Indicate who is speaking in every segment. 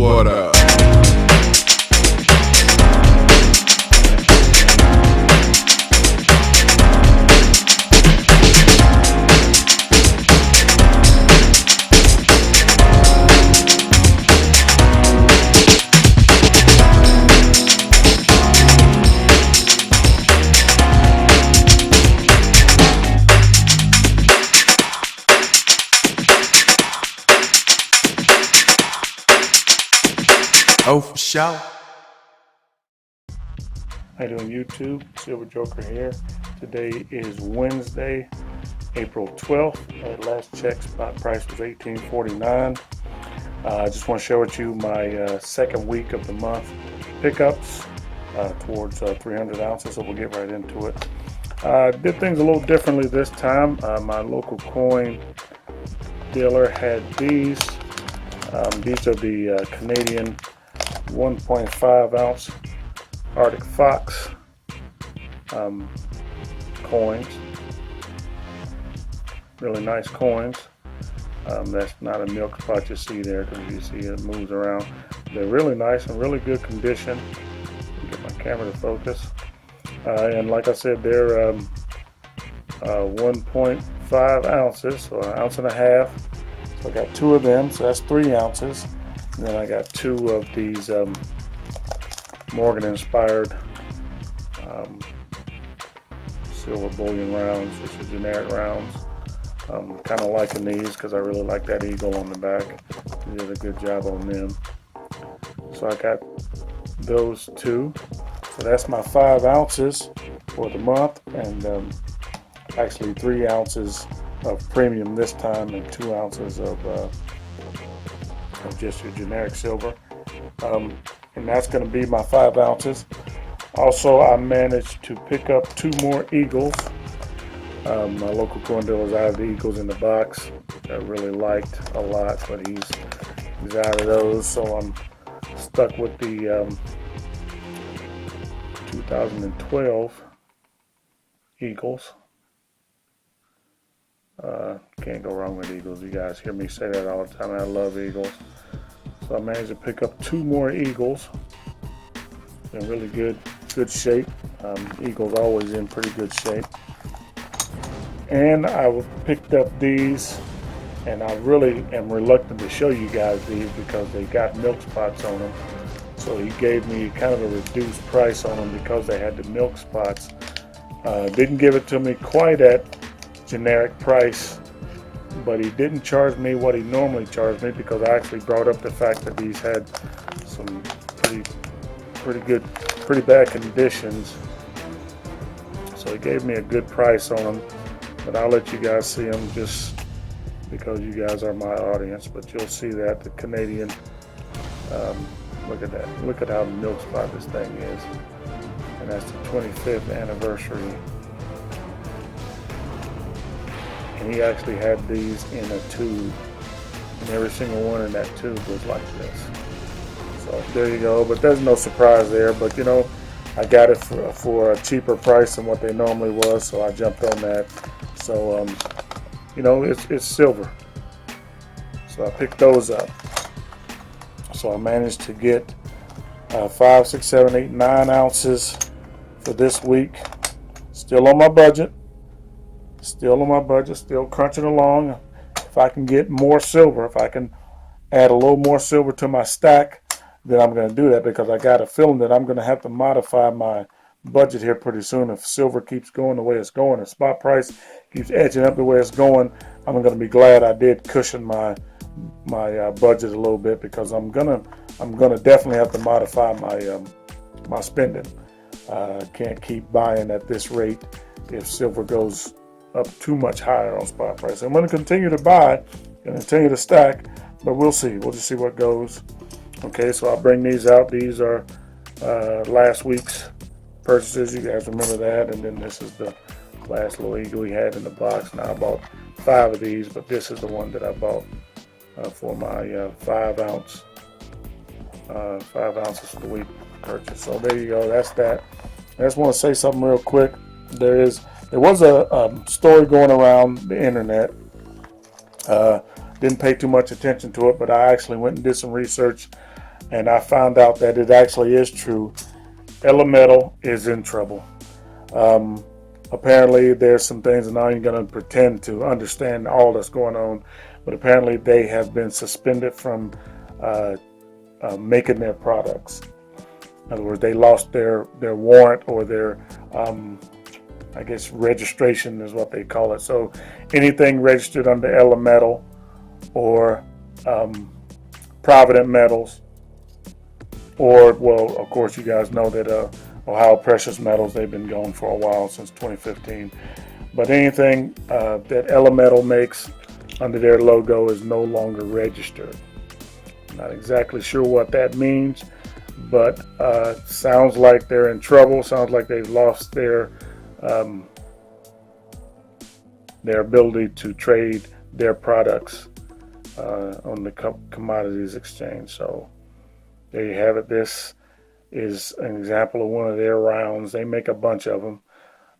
Speaker 1: What up? Oh, for sure.
Speaker 2: How you doing, YouTube? Silver Joker here. Today is Wednesday, April 12th. At last check, spot price was $18.49. I just want to share with you my second week of the month pickups towards 300 ounces, so we'll get right into it. Did things a little differently this time. My local coin dealer had these. These are the Canadian 1.5 ounce Arctic Fox coins. Really nice coins. That's not a milk spot you see there, because you see it moves around. They're really nice and really good condition. Get my camera to focus. And like I said, they're 1.5 ounces, so an ounce and a half. So I got two of them, so that's 3 ounces. And then I got two of these Morgan inspired silver bullion rounds, which are generic rounds. Kind of liking these because I really like that eagle on the back. They did a good job on them. So I got those two. So that's my 5 ounces for the month, and actually 3 ounces of premium this time and 2 ounces of just your generic silver, and that's going to be my 5 ounces. Also, I managed to pick up 2 more eagles. My local coin dealer's out of the eagles in the box. I really liked a lot, but he's out of those, so I'm stuck with the 2012 eagles. Can't go wrong with eagles. You guys hear me say that all the time. I love eagles. So I managed to pick up 2 more eagles. In really good shape. Eagles always in pretty good shape. And I picked up these, and I really am reluctant to show you guys these because they got milk spots on them. So he gave me kind of a reduced price on them because they had the milk spots. Didn't give it to me quite at generic price, but he didn't charge me what he normally charged me, because I actually brought up the fact that these had some pretty bad conditions. So he gave me a good price on them, but I'll let you guys see them just because you guys are my audience. But you'll see that the Canadian, look at that, look at how milk spot this thing is, and that's the 25th anniversary. And he actually had these in a tube, and every single one in that tube was like this. So there you go. But there's no surprise there. But you know, I got it for a cheaper price than what they normally was, so I jumped on that. So you know, it's silver. So I picked those up. So I managed to get 5, 6, 7, 8, 9 ounces for this week. Still on my budget. Still crunching along. If I can get more silver, if I can add a little more silver to my stack, then I'm going to do that, because I got a feeling that I'm going to have to modify my budget here pretty soon. If silver keeps going the way it's going, if spot price keeps edging up the way it's going, I'm going to be glad I did cushion my budget a little bit, because I'm gonna definitely have to modify my spending. Can't keep buying at this rate if silver goes up too much higher on spot price. I'm going to continue to buy and continue to stack, but we'll see. We'll just see what goes. Okay, so I'll bring these out. These are last week's purchases. You guys remember that. And then this is the last little eagle he had in the box. Now I bought 5 of these, but this is the one that I bought for my 5 ounces for the week purchase. So there you go. That's that. I just want to say something real quick. There was a story going around the internet. Didn't pay too much attention to it, but I actually went and did some research and I found out that it actually is true. Elemetal is in trouble. Um, Apparently, there's some things, and I ain't going to pretend to understand all that's going on, but apparently they have been suspended from uh, making their products. In other words, they lost their warrant or their, I guess, registration is what they call it. So anything registered under Elemetal or Provident Metals, or, well, of course, you guys know that Ohio Precious Metals, they've been going for a while, since 2015. But anything that Elemetal makes under their logo is no longer registered. Not exactly sure what that means, but sounds like they're in trouble. Sounds like they've lost their ability to trade their products on the commodities exchange. So there you have it. This is an example of one of their rounds. They make a bunch of them.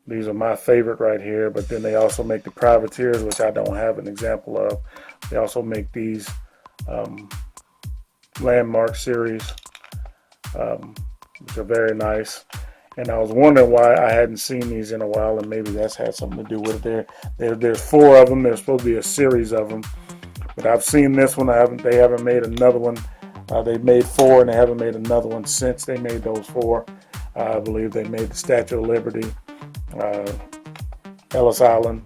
Speaker 2: These are my favorite right here, but then they also make the privateers, which I don't have an example of. They also make these landmark series, which are very nice. And I was wondering why I hadn't seen these in a while, and maybe that's had something to do with it. There's 4 of them. There's supposed to be a series of them, but I've seen this one. They haven't made another one. They made 4, and they haven't made another one since they made those 4. I believe they made the Statue of Liberty, Ellis Island,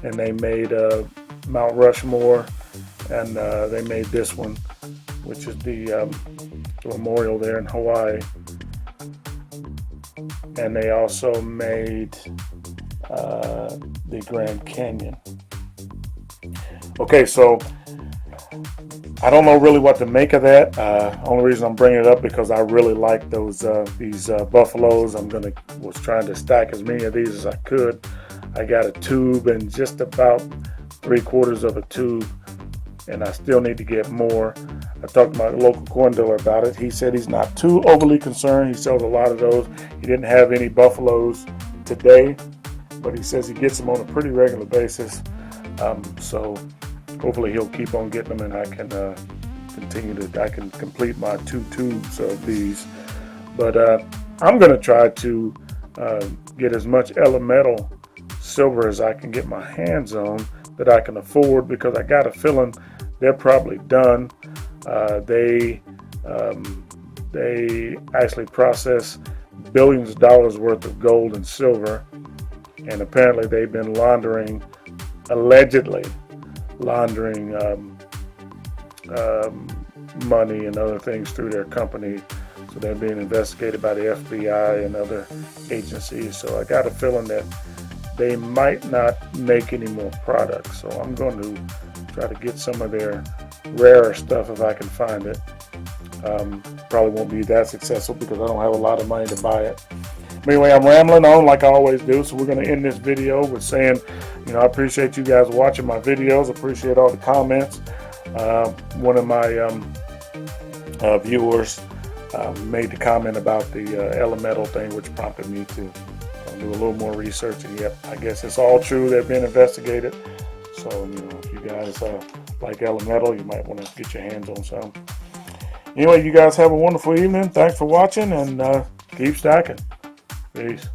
Speaker 2: and they made Mount Rushmore, and they made this one, which is the memorial there in Hawaii. And they also made the Grand Canyon. Okay, so I don't know really what to make of that. Only reason I'm bringing it up because I really like these buffaloes. Was trying to stack as many of these as I could. I got a tube and just about 3/4 of a tube, and I still need to get more. I talked to my local corn dealer about it. He said he's not too overly concerned. He sells a lot of those. He didn't have any buffaloes today, but he says he gets them on a pretty regular basis. So hopefully he'll keep on getting them, and I can I can complete my 2 tubes of these. But I'm going to try to get as much Elemetal silver as I can get my hands on that I can afford, because I got a feeling they're probably done. They actually process billions of dollars worth of gold and silver, and apparently they've been allegedly laundering money and other things through their company. So they're being investigated by the FBI and other agencies. So I got a feeling that they might not make any more products. So I'm going to try to get some of their rarer stuff if I can find it. Probably won't be that successful because I don't have a lot of money to buy it. But anyway, I'm rambling on like I always do, so we're going to end this video with saying, I appreciate you guys watching my videos. Appreciate all the comments. One of my viewers made the comment about the Elemetal thing, which prompted me to do a little more research. And yep, I guess it's all true. They're being investigated. So, if you guys like Elemetal, you might want to get your hands on some. Anyway, you guys have a wonderful evening. Thanks for watching, and keep stacking. Peace.